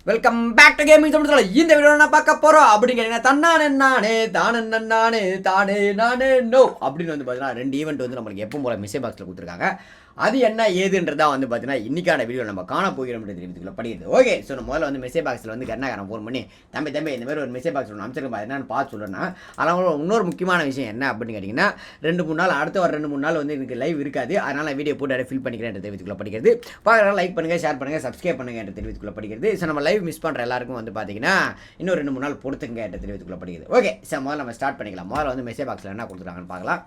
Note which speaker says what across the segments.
Speaker 1: Welcome back to gaming Tamil. இந்த video நான் பார்க்க போகிறோம் அப்படின்னு கேட்டீங்கன்னா தன்னானே நானே தானே நானே தானே நானே நோ அப்படின்னு வந்து பார்த்தீங்கன்னா 2 ஈவெண்ட் வந்து நம்மளுக்கு எப்பவும் போல மெசேஜ் பாக்ஸில் கொடுத்துருக்காங்க. அது என்ன ஏதுன்றதா வந்து பார்த்தீங்கன்னா இன்றைக்கான வீடியோ நம்ம காண போகிறோம் தெரிவித்துக்குள்ள படிக்கிறது. ஓகே, ஸோ நம்ம முதல்ல வந்து மெசேஜ் பாக்ஸில் வந்து கண்ணாக்காரன் ஃபோன் பண்ணி தம்பி இந்த மாதிரி ஒரு மெசேஜ் பாக்ஸ் ஒன்று அமைச்சிருக்கேன் என்னன்னு பார்த்து சொல்லுன்னா. அதனால் இன்னொரு முக்கியமான விஷயம் என்ன அப்படின்னு கேட்டிங்கன்னா 2-3 நாள் அடுத்த ஒரு 2-3 நாள் வந்து எனக்கு லைவ் இருக்காது. அதனால் வீடியோ போட்டு ஃபில் பண்ணிக்கிறேன் என்று தெரிவித்துக்குள்ள படிக்கிறது. பார்க்குறதா லைக் பண்ணுங்கள், ஷேர் பண்ணுங்கள், சப்ஸ்கிரைப் பண்ணுங்கள் என்று தெரிவித்துக்குள்ள படிக்கிறது. ஸோ நம்ம லைவ் மிஸ் பண்ணுற எல்லாருக்கும் வந்து பார்த்தீங்கன்னா இன்னும் 2-3 நாள் பொறுத்துங்க என்று தெரிவித்துக்குள்ள படிக்கிறது. ஓகே, சார் முதல்ல நம்ம ஸ்டார்ட் பண்ணிக்கலாம். முதல்ல வந்து மெசேஜ் பாக்ஸில் என்ன கொடுத்துருக்காங்கன்னு பார்க்கலாம்.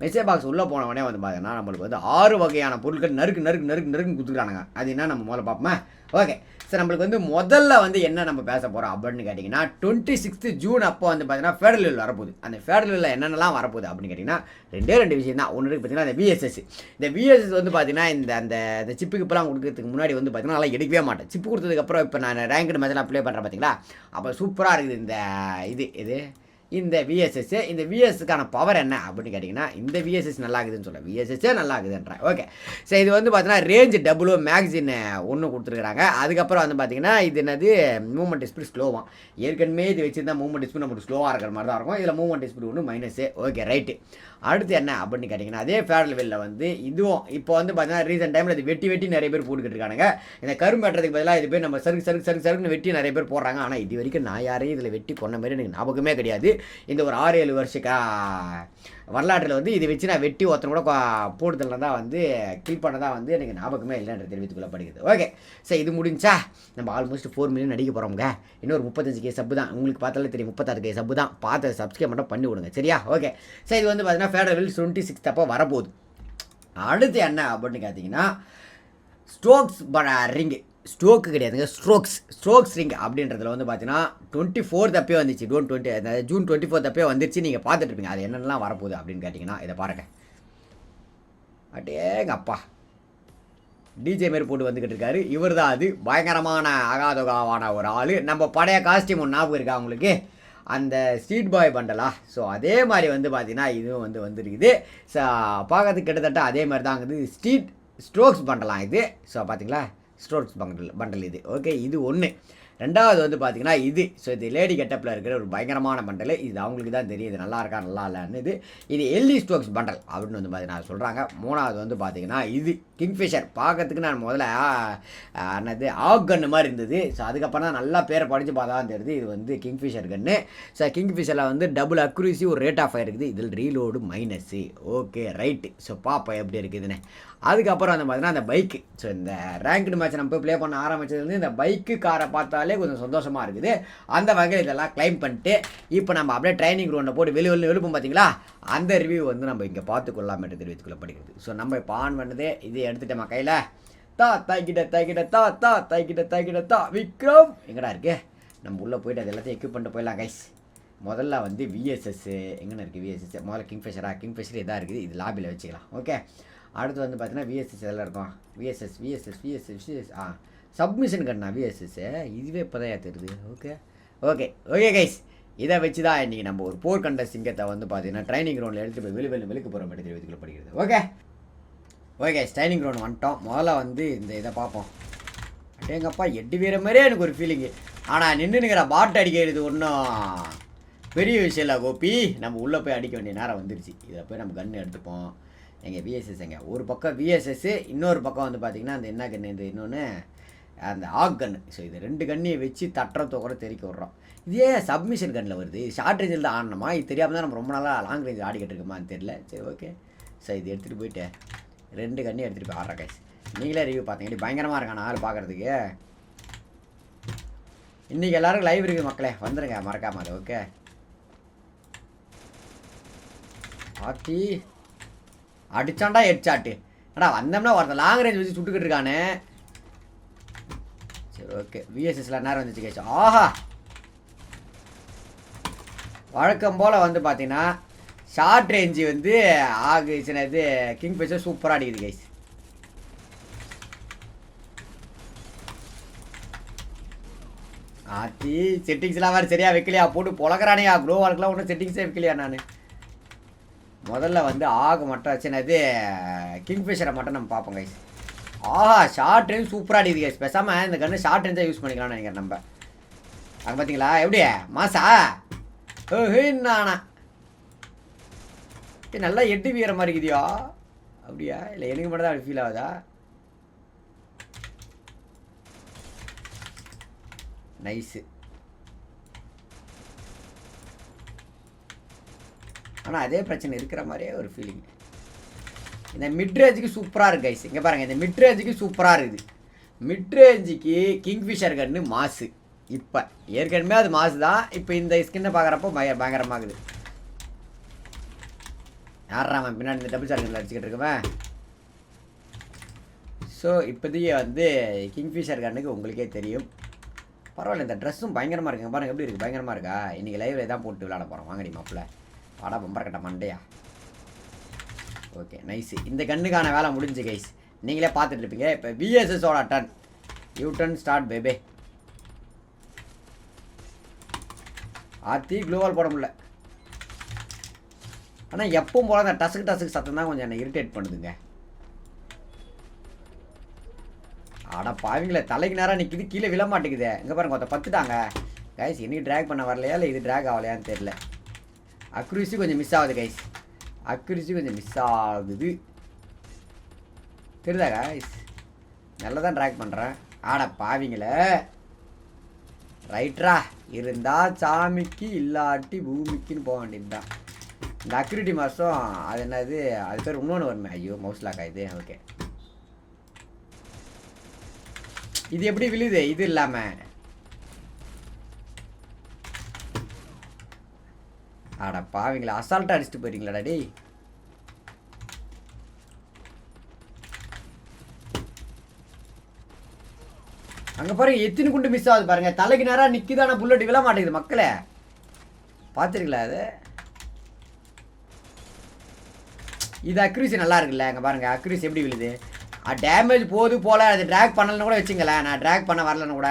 Speaker 1: மெசேஜ் பாக்ஸ் உள்ளே போனவொடனே வந்து பார்த்தீங்கன்னா நம்மளுக்கு வந்து 6 வகையான பொருட்கள் நறுக்கு கொடுத்துருக்கானுங்க. அது என்ன நம்ம முதல்ல பார்ப்போமா? ஓகே, சார் நம்மளுக்கு வந்து முதல்ல வந்து என்ன நம்ம பேச போகிறோம் அப்படின்னு கேட்டிங்கன்னா 26 ஜூன் அப்போ வந்து பார்த்தீங்கன்னா ஃபெடரல் வில் வரப்போகுது. அந்த ஃபெடரல் வில்ல என்னென்னலாம் வரப்போகுது அப்படின்னு கேட்டிங்கன்னா 2 விஷயம் தான். ஒன்று இருக்குது பார்த்தீங்கன்னா அந்த விஎஸ்எஸ். இந்த விஎஸ்எஸ் வந்து பார்த்தீங்கன்னா இந்த சிப்புக்கு இப்போலாம் கொடுக்கறதுக்கு முன்னாடி வந்து பார்த்தீங்கன்னா நல்லா எடுக்கவே மாட்டேன். சிப்பு கொடுத்ததுக்கப்புறம் இப்போ நான் ரேங்க்டு மேட்ச்லாம் ப்ளே பண்ணுறேன் பார்த்தீங்களா, அப்போ சூப்பராக இருக்குது இந்த விஎஸ்எஸ். இந்த விஎஸ்ஸுக்கான பவர் என்ன அப்படின்னு கேட்டிங்கன்னா இந்த விஎஸ்எஸ் நல்லா இருக்குதுன்னு சொல்ல விஎஸ்எஸ்ஸே நல்லா இருக்குதுன்றேன். ஓகே, ஸோ இது வந்து பார்த்தீங்கன்னா ரேஞ்ச் டபுளோ மேக்சின் ஒன்று கொடுத்துருக்குறாங்க. அதுக்கப்புறம் வந்து பார்த்தீங்கன்னா இது என்னது மூவ்மெண்ட் ஸ்பீட் ஸ்லோவாக. ஏற்கனவே இது வச்சுருந்தா மூவ்மெண்ட் ஸ்பீட் நமக்கு ஸ்லோவாக இருக்கிற மாதிரி தான் இருக்கும். இதில் மூவ்மெண்ட் ஸ்பீட் ஒன்று மைனஸு. Okay, right. அடுத்து என்ன அப்படின்னு கேட்டிங்கன்னா அதே ஃபெடரல் வில்ல வந்து இதுவும் இப்போ வந்து பார்த்தீங்கன்னா ரீசெண்ட் டைமில் இது வெட்டி நிறைய பேர் போட்டுக்கிட்டு இருக்கானுங்க. இந்த கரும்பு வெட்டுறதுக்கு பதிலாக இது பேர் நம்ம சருக்கு வெட்டி நிறைய பேர் போடுறாங்க. ஆனால் இது வரைக்கும் நான் யாரையும் இதில் வெட்டி கொண்ட மாதிரி எனக்கு ஞாபகமே கிடையாது. இந்த ஒரு 6-7 வருஷக்கா வரலாற்றில் வந்து இதை வச்சு நான் வெட்டி ஒருத்தனை கூட போடுதல தான் வந்து கில் பண்ணதான் வந்து எனக்கு ஞாபகமே இல்லைன்ற தெரிவித்துக்குள்ள படிக்கிறது. ஓகே, ஸோ இது முடிஞ்சா நம்ம ஆல்மோஸ்ட் 4 மில்லியன் அடிக்க போகிறோங்க. இன்னொரு 35K சப்பு தான். உங்களுக்கு பார்த்தாலே தெரியும் 36K சப்பு தான். பார்த்து சப்ஸ்கிரைப் மட்டும் பண்ணி விடுங்க, சரியா? ஓகே, ஸோ இது வந்து பார்த்தீங்கன்னா ஃபெடரல் வில் 26 அப்போ வரப்போகுது. அடுத்து என்ன அப்படின்னு பார்த்தீங்கன்னா ஸ்ட்ரோக்ஸ் ரிங்கு. ஸ்ட்ரோக்கு கிடையாதுங்க, ஸ்ட்ரோக்ஸ் ரிங் அப்படின்றதுல வந்து பார்த்தீங்கன்னா 24 அப்பயே வந்துச்சு. ஜூன் 24 அப்பயே வந்துருச்சு. நீங்கள் பார்த்துட்டு இருப்பீங்க அது என்னென்னலாம் வரப்போகுது அப்படின்னு கேட்டிங்கன்னா இதை பாருங்கள். அட்டேங்க அப்பா, டிஜே மாரி போட்டு வந்துக்கிட்டு இருக்காரு. இவர் தான் அது பயங்கரமான அகாதகாவான ஒரு ஆள். நம்ம பழைய காஸ்டியூம் ஒன்று ஞாபகம் இருக்கா உங்களுக்கு, அந்த ஸ்ட்ரீட் பாய் பண்டலா? ஸோ அதே மாதிரி வந்து பார்த்தீங்கன்னா இதுவும் வந்து வந்துருக்குது. ஸோ பார்க்கறதுக்கு கிட்டத்தட்ட அதே மாதிரி தான் இருக்குது. ஸ்ட்ரோக்ஸ் பண்டலாம் இது. ஸோ பார்த்தீங்களா, ஸ்ட்ரோக்ஸ் பண்டல் இது. ஓகே, இது ஒன்று. ரெண்டாவது வந்து பார்த்தீங்கன்னா இது லேடி கெட்டப்பில் இருக்கிற ஒரு பயங்கரமான பண்டல். இது அவங்களுக்கு தான் தெரியுது நல்லா இருக்கா நல்லா இல்லைன்னு. இது எல்இ ஸ்ட்ரோக்ஸ் பண்டல் அப்படின்னு வந்து பார்த்தீங்கன்னா சொல்கிறாங்க. மூணாவது வந்து பார்த்தீங்கன்னா இது கிங்ஃபிஷர். பார்க்கறதுக்கு நான் முதல்ல என்னது ஆக் கன்று மாதிரி இருந்தது. ஸோ அதுக்கப்புறம் தான் நல்லா பேரை படித்து பார்த்தா தான் தெரியுது இது வந்து கிங்ஃபிஷர் கன்று. ஸோ கிங்ஃபிஷரில் வந்து டபுள் அக்யூரசி, ஒரு ரேட் ஆஃப் ஃபயர் இருக்குது. இதில் reload minus. Okay, right. So பாப்பா எப்படி இருக்குதுன்னு. அதுக்கப்புறம் வந்து பார்த்தீங்கன்னா அந்த பைக்கு. ஸோ இந்த ரேங்க்டு மேட்ச் நம்ம போய் ப்ளே பண்ண ஆரம்பிச்சதுலேருந்து இந்த பைக்கு காரை பார்த்தாலே கொஞ்சம் சந்தோஷமாக இருக்குது. அந்த வகையில் இதெல்லாம் கிளைம் பண்ணிட்டு இப்போ நம்ம அப்படியே ட்ரைனிங் கிரவுண்டை போட்டு எழுப்போம் பார்த்தீங்களா, அந்த ரிவ்யூ வந்து நம்ம இங்கே பார்த்துக்கொள்ளாம என்று தெரிவித்துக்குள்ள படிக்கிறது. ஸோ நம்ம இப்போ ஆன் பண்ணதே இது எடுத்துட்டோமா கையில். தாக்கிட்ட விக்ரம் எங்கடா இருக்கு? நம்ம உள்ளே போயிட்டு அது எல்லாத்தையும் எக்யூப் பண்ணிட்டு போயிடலாம் கைஸ். முதல்ல வந்து விஎஸ்எஸ் எங்கே இருக்குது? விஎஸ்எஸ் முதல்ல கிங்ஃபிஷர் இதாக இருக்குது. இது லாபியில் வச்சுக்கலாம். ஓகே, அடுத்து வந்து பார்த்தீங்கன்னா விஎஸ்எஸ் எல்லாம் இருக்கும். விஎஸ்எஸ் சப்மிஷன் கண்ணா விஎஸ்எஸ். இதுவே இப்போ தான் தெரியுது. ஓகே கைஸ், இதை வச்சு தான் இன்றைக்கி நம்ம ஒரு போர் கண்ட சிங்கத்தை வந்து பார்த்தீங்கன்னா ட்ரைனிங் கிரவுண்டில் எடுத்து போய் வெளிக்கு போகிற மாதிரி தெரிவித்துக்குள்ள படிக்கிறது. ஓகே ட்ரைனிங் கிரவுண்ட் வந்துட்டோம். முதல்ல வந்து இந்த இதை பார்ப்போம். எங்கப்பா 8 வீர மாதிரியே எனக்கு ஒரு ஃபீலிங்கு. ஆனால் நின்றுங்கிற பாட்டு அடிக்கிறது ஒன்றும் பெரிய விஷயம் இல்லை கோபி. நம்ம உள்ளே போய் அடிக்க வேண்டிய நேரம் வந்துருச்சு. இதில் போய் நம்ம கன்று எடுத்துப்போம். எங்கள் விஎஸ்எஸ் எங்கே ஒரு பக்கம் விஎஸ்எஸ், இன்னொரு பக்கம் வந்து பார்த்திங்கன்னா அந்த என்ன கன்று, இந்த இன்னொன்று அந்த ஆக் கன்று. ஸோ இது 2 கண்ணியை வச்சு தட்டுறத கூட தெறிக்க விட்றோம். இதே சப்மிஷன் கண்ணில் வருது. ஷார்ட் ரேஞ்சில் தான் ஆடணுமா? இது தெரியாமல் தான் நம்ம ரொம்ப நாளாக லாங் ரேஞ்சில் ஆடிக்கிட்டு இருக்கோமான்னு தெரியல. சரி, ஓகே. ஸோ இது எடுத்துகிட்டு போயிட்டு 2 கண்ணியும் எடுத்துகிட்டு போய் ஆடுற கைஸ். நீங்களே ரிவ்யூ பார்த்தீங்க பயங்கரமாக இருக்கான ஆள் பார்க்குறதுக்கு. இன்றைக்கி எல்லோரும் லைவ் இருக்குது மக்களே, வந்துடுங்க மறக்காம அது. ஓகே, ஆட்டி அடிச்சாண்டா ஹெட்ஷாட்டு. அடா வந்தோம்னா ஒருத்தன் லாங் ரேஞ்ச் வச்சு சுட்டுக்கிட்டு இருக்கானே. சரி, ஓகே. விஎஸ்எஸ்ல நேரம் வந்துச்சு கேச்சு. ஆஹா, வழக்கம் போல் வந்து பார்த்தீங்கன்னா ஷார்ட் ரேஞ்சு வந்து ஆகுச்சுனது கிங்ஃபிஷர் சூப்பராக அடிக்குது கைஸ். ஆத்தி செட்டிங்ஸ்லாம் வேறு சரியாக வைக்கலையா? போட்டு பொழக்கிறானையா ப்ரோ. வாழ்க்கெலாம் ஒன்றும் செட்டிங்ஸே வைக்கலையா? நான் முதல்ல வந்து ஆக மட்டும் வச்சுனது கிங்ஃபிஷரை மட்டும் நம்ம பார்ப்போம் கைஸ். ஆஹா ஷார்ட் ரேஞ்ச் சூப்பராக அடிக்குது கைஸ். பேசாமல் இந்த கன்று ஷார்ட் ரேஞ்சாக யூஸ் பண்ணிக்கலாம்னு நினைக்கிறேன் நம்ம. அங்கே பார்த்தீங்களா எப்படி மாசா நானா நல்லா எட்டு வீர மாதிரி இருக்குதியா? அப்படியா இல்லை எனக்கு மட்டும் தான் அப்படி ஃபீல் ஆகுதா? நைஸு. ஆனால் அதே பிரச்சனை இருக்கிற மாதிரியே ஒரு ஃபீலிங். இந்த மிட்ரேஞ்சுக்கு சூப்பராக இருக்குது கைஸ். இங்கே பாருங்கள், இந்த மிட்ரேஞ்சுக்கு சூப்பராக இருக்குது. மிட்ரேஞ்சுக்கு கிங்ஃபிஷர் கன்று மாசு. இப்போ ஏற்கனவே அது மாசு தான். இப்போ இந்த ஸ்கின்னை பார்க்குறப்போ பயங்கரமாகுது. யாராமன் பின்னாடி இந்த டபுள் சார்ஜில் அடிச்சுக்கிட்டு இருக்குவேன். ஸோ இப்போதைக்கு வந்து கிங்ஃபிஷர் கண்ணுக்கு உங்களுக்கே தெரியும். பரவாயில்ல, இந்த ட்ரெஸ்ஸும் பயங்கரமாக இருக்குங்க. பாருங்கள் எப்படி இருக்குது, பயங்கரமாக இருக்கா? இன்றைக்கி லைவில் தான் போட்டு விளாட போகிறோம். வாங்கடி மாப்பிள்ள வாடா பம்பர் கட்ட மண்டையா. Okay nice. இந்த கண்ணுக்கான வேலை முடிஞ்சு கைஸ். நீங்களே பார்த்துட்டு இருப்பீங்க. இப்போ விஎஸ்எஸோட டன் யூ டன் ஸ்டார்ட் பேபே. ஆத்தி க்ளோவால் போட முடியல. ஆனால் எப்பவும் போல அந்த டசுக்கு சத்தம் தான் கொஞ்சம் என்னை இரிட்டேட் பண்ணுதுங்க. ஆடா பாவீங்களே, தலைக்கு நேரம் நிற்கிது, கீழே விழ மாட்டேங்குது. இங்கே பாருங்க ஒருத்த பத்துட்டாங்க கைஸ். இன்னைக்கு ட்ராக் பண்ண வரலையா இல்லை இது ட்ராக் ஆகலையான்னு தெரில. அக்யூரசி கொஞ்சம் மிஸ் ஆகுது கைஸ். அக்யூரசி கொஞ்சம் மிஸ் ஆகுது தெரியுதா கைஸ்? நல்லா தான் ட்ராக் பண்ணுறேன். ஆடா பாவீங்களே. ரைட்ரா இருந்தா சாமிக்கு இல்லாட்டி பூமிக்குன்னு போக வேண்டியது தான். இந்த அக்யூரிட்டி மாதம் அது என்னது, அது பேர் இன்னொன்று வருமே. ஐயோ மவுஸ் லாக் ஆகுது. ஓகே இது எப்படி விழுது இது இல்லாமல்? ஆடா பாவீங்களா, அசால்ட்டாக அடிச்சுட்டு போயிட்டீங்களாடா டேய். அங்கே பாருங்க எத்தனை குண்டு மிஸ் ஆகுது பாருங்க. தலைக்கு நேராக நிற்கிதான புல்லட் விழ மாட்டேங்குது மக்களே. பார்த்துருக்கீங்களா அது? இது அக்யூரசி நல்லா இருக்குல்ல. அங்கே பாருங்க அக்யூரசி எப்படி விழுது. டேமேஜ் போது போல் அது ட்ராக் பண்ணலன்னு கூட வச்சுங்களேன். நான் ட்ராக் பண்ண வரலன்னு கூட.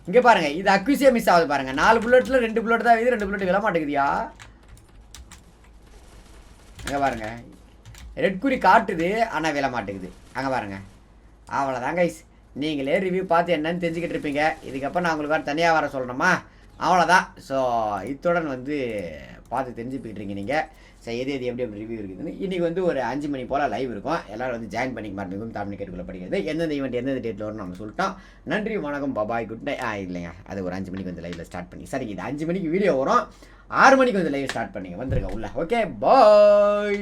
Speaker 1: இங்கே பாருங்கள் இது அக்யூரசியாக மிஸ் ஆகுது பாருங்கள். 4 புல்லட்டில் 2 புல்லட் தான் இது, 2 புல்லட் விழ மாட்டேங்குதியா? அங்கே பாருங்கள் ரெட் குறி காட்டுது ஆனால் விழ மாட்டேங்குது. அங்கே பாருங்கள் அவ்வளோதான் கைஸ். நீங்களே ரிவ்யூ பார்த்து என்னன்னு தெரிஞ்சுக்கிட்டு இருப்பீங்க. இதுக்கப்புறம் நான் உங்களுக்கு வேறு தனியாக வர சொல்லணுமா? அவ்வளோதான். ஸோ இத்துடன் வந்து பார்த்து தெரிஞ்சுக்கிட்டுருங்க நீங்கள். ஸோ எது எப்படி ரிவ்யூ இருக்குதுன்னு. இன்றைக்கி வந்து ஒரு 5 மணி போல் லைவ் இருக்கும். எல்லோரும் வந்து ஜாயின் பண்ணிக்க மாதிரி மிகவும் தமிழ்நிகழ்வுக்குள்ள படிக்கிறது. எந்தெந்த ஈவெண்ட் எந்தெந்த டேட்டில் வரும்னு நம்ம சொல்லிட்டோம். நன்றி வணக்கம் பபாய் குட் நைட். இல்லைங்க அது ஒரு 5 மணிக்கு வந்து லைவில் ஸ்டார்ட் பண்ணி சரிங்க. இது 5 மணிக்கு வீடியோ வரும். 6 மணிக்கு வந்து லைவ் ஸ்டார்ட் பண்ணிங்க வந்துருங்க உள்ள. Okay bye.